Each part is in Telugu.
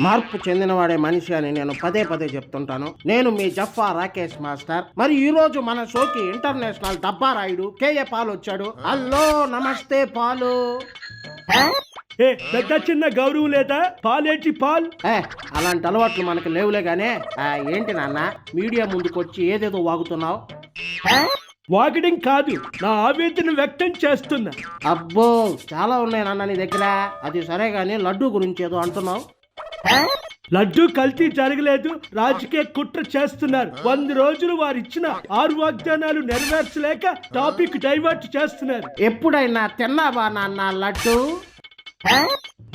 మార్పు చెందినవాడే మనిషి అని నేను పదే పదే చెప్తుంటాను. నేను మీ జఫ్ఫా రాకేష్ మాస్టర్. మరి ఈ రోజు మన షోకి ఇంటర్నేషనల్ డబ్బా రాయుడు కేఏ పాల్ వచ్చాడు. హలో, నమస్తే పాలు. పెద్ద చిన్న గౌరవం లేదా? పాలేటి పాల్. అలాంటి అలవాట్లు మనకు లేవులే గానే. ఏంటి నాన్న మీడియా ముందుకొచ్చి ఏదేదో వాగుతున్నావు? వాగడం కాదు, నా ఆవేదన వ్యక్తం చేస్తున్నా. అబ్బో, చాలా ఉన్నాయి నాన్న నీ దగ్గర. అది సరే గానీ లడ్డూ గురించి ఏదో అంటున్నావు. లడ్డూ కల్తీ జరగలేదు, రాజకీయ కుట్ర చేస్తున్నారు. 100 రోజులు వారు ఇచ్చిన 6 వాగ్దానాలు నెరవేర్చలేక టాపిక్ డైవర్ట్ చేస్తున్నారు. ఎప్పుడైనా తిన్నావా నాన్న లడ్డు?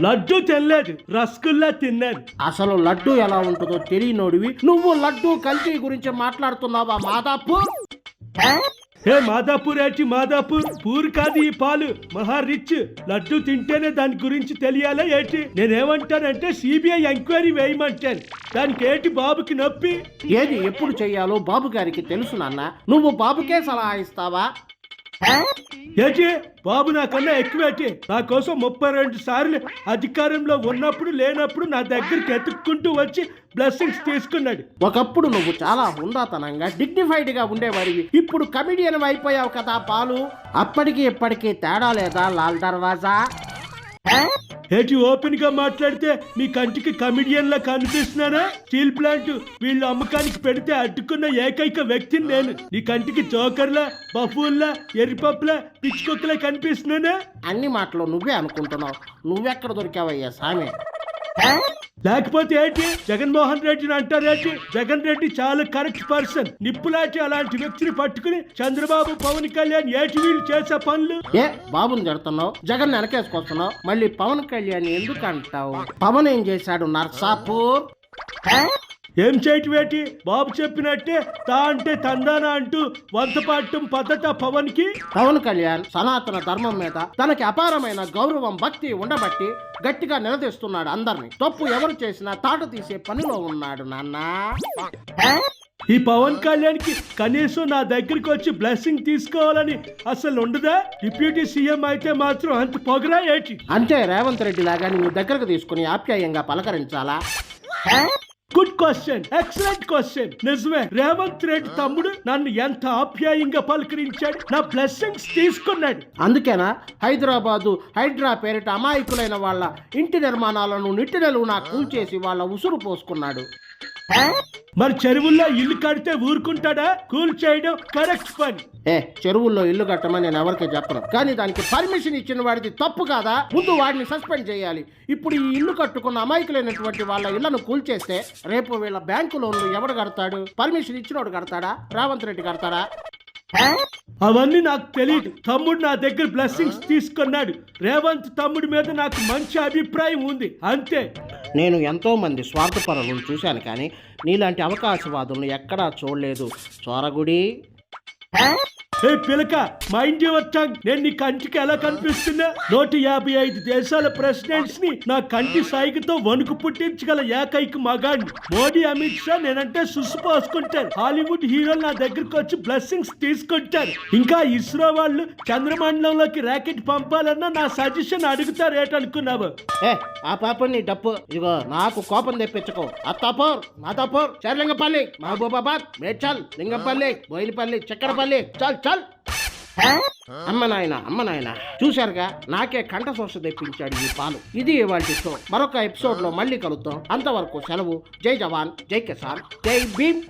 లడ్డూ తినలేదు, రసగుల్లా తిన్నారు. అసలు లడ్డు ఎలా ఉంటుందో తెలియనోడివి నువ్వు లడ్డు కల్తీ గురించి మాట్లాడుతున్నావా మాదాపూర్? మాదాపూర్ ఏంటి? మాదాపూర్ పూర్ కాదు ఈ పాలు, మహా రిచ్. లడ్డు తింటేనే దాని గురించి తెలియాలా ఏంటి? నేనేమంటానంటే సిబిఐ ఎంక్వైరీ వేయమంటాను. దానికి ఏంటి బాబుకి నొప్పి? ఏది ఎప్పుడు చెయ్యాలో బాబు గారికి తెలుసు నాన్న. నువ్వు బాబుకే సలహా ఇస్తావా? ఏంటి బాబు నాకన్నా ఎక్కువేటి? నా కోసం 32 సార్లు అధికారంలో ఉన్నప్పుడు లేనప్పుడు నా దగ్గరికి ఎత్తుక్కుంటూ వచ్చి బ్లెస్సింగ్స్ తీసుకున్నాడు. ఒకప్పుడు నువ్వు చాలా హుందాతనంగా డిగ్నిఫైడ్ గా ఉండేవాడివి. ఇప్పుడు కమిడియన్ అయిపోయావు కదా పాలు. అప్పటికి ఇప్పటికీ తేడా లేదా లాల్ దర్వాజా? ఏంటి ఓపెన్ గా మాట్లాడితే మీ కంటికి కమిడియన్ లా కనిపిస్తున్నానా? స్టీల్ ప్లాంట్ వీళ్ళు అమ్మకానికి పెడితే అడ్డుకున్న ఏకైక వ్యక్తిని నేను. నీ కంటికి జోకర్లా, బఫూన్లా, ఎర్రిపప్పులా, పిచ్చుకొక్కలా కనిపిస్తున్నానా? అన్ని మాటలు నువ్వే అనుకుంటున్నావు. నువ్వెక్కడ దొరికావయ్యా సామి? లేకపోతే ఏంటి? జగన్మోహన్ రెడ్డిని అంటారేంటి? జగన్ రెడ్డి చాలా కరెక్ట్ పర్సన్. నిప్పులాంటి అలాంటి వ్యక్తిని పట్టుకుని చంద్రబాబు, పవన్ కళ్యాణ్ ఏటి వీళ్ళు చేసే పనులు. బాబుని జడుతున్నావు, జగన్ వెనకేసుకొస్తున్నావు, మళ్ళీ పవన్ కళ్యాణ్ ఎందుకు అంటావు? పవన్ ఏం చేశాడు నర్సాపూర్? ఏం చేయటం ఏంటి? బాబు చెప్పినట్టే తా అంటే తందానా అంటూ వంతపాడటం పద్ధత పవన్ కి. పవన్ కళ్యాణ్ సనాతన ధర్మం మీద తనకి అపారమైన గౌరవం, భక్తి ఉండబట్టి గట్టిగా నిలదీస్తున్నాడు అందరిని. తప్పు ఎవరు చేసినా తాట తీసే పనిలో ఉన్నాడు నాన్న. ఈ పవన్ కళ్యాణ్ కి కనీసం నా దగ్గరికి వచ్చి బ్లెస్సింగ్ తీసుకోవాలని అసలు ఉండదా? డిప్యూటీ సీఎం అయితే మాత్రం అంత పొగరా ఏంటి? అంటే రేవంత్ రెడ్డి లాగా నువ్వు దగ్గరకు తీసుకుని ఆప్యాయంగా పలకరించాలా? Good question, excellent question. నిజమే, రేవంత్ రెడ్డి తమ్ముడు నన్ను ఎంత ఆప్యాయంగా పలకరించాడు, నా బ్లెస్సింగ్స్ తీసుకున్నాడు. అందుకేనా హైదరాబాదు హైడ్రా పేరిట అమాయకులైన వాళ్ళ ఇంటి నిర్మాణాలను నిట్టినెలువునా కూల్చేసి వాళ్ళ ఉసురు పోసుకున్నాడు. మరి చెరువుల్లో ఇల్లు కడితే ఊరుకుంటాడా? కూల్ చేయడం కరెక్ట్ పని. చెరువుల్లో ఇల్లు కట్టమని నేను ఎవరికి చెప్పను, కానీ దానికి పర్మిషన్ ఇచ్చిన వాడిది తప్పు కాదా? ముందు వాడిని సస్పెండ్ చేయాలి. ఇప్పుడు ఈ ఇల్లు కట్టుకున్న అమాయకులైనటువంటి వాళ్ళ ఇళ్లను కూల్చేస్తే రేపు వీళ్ళ బ్యాంకు లోన్లు ఎవడు కడతాడు? పర్మిషన్ ఇచ్చినోడు కడతాడా? రేవంత్ రెడ్డి కడతాడా? అవన్నీ నాకు తెలియదు. తమ్ముడు నా దగ్గర బ్లెస్సింగ్స్ తీసుకున్నాడు. రేవంత్ తమ్ముడి మీద నాకు మంచి అభిప్రాయం ఉంది, అంతే. నేను ఎంతో మంది స్వార్థపరులను చూశాను, కానీ నీలాంటి అవకాశవాదులను ఎక్కడా చూడలేదు. చోరగుడి పిలక, మైండ్ యువర్ టంగ్. నేను నీ కంటికి ఎలా కనిపిస్తున్నా? 155 దేశాల ప్రెసిడెంట్స్ ని నా కంటి సాయిగతో వణుకు పుట్టించగల ఏకైక మగాడిని. మోడీ, అమిత్ షా నేనంటే సుసు పోసుకుంటారు. హాలీవుడ్ హీరోలు నా దగ్గరకు వచ్చి బ్లెస్సింగ్స్ తీసుకుంటారు. ఇంకా ఇస్రో వాళ్ళు చంద్రమండలంలోకి రాకెట్ పంపాలన్నా నా సజెషన్ అడుగుతారు. ఏటనుకున్నావు? ఆ పాపని డప్పు ఇదిగో నాకు కోపం తెప్పించుకో. అత్తాపూర్, మాతాపూర్, చర్లింగపల్లి, మహబూబాబాద్, మేడ్చల్, లింగంపల్లి, బోయినపల్లి, చక్కెరపల్లి, చల్ చల్. అమ్మ నాయన చూశారుగా, నాకే కంఠశోష తెప్పించాడు ఈ పాలు. ఇది ఇవాల్టి షో. మరొక ఎపిసోడ్ లో మళ్ళీ కలుద్దాం. అంతవరకు సెలవు. జై జవాన్, జై కిసాన్, జై భీమ్.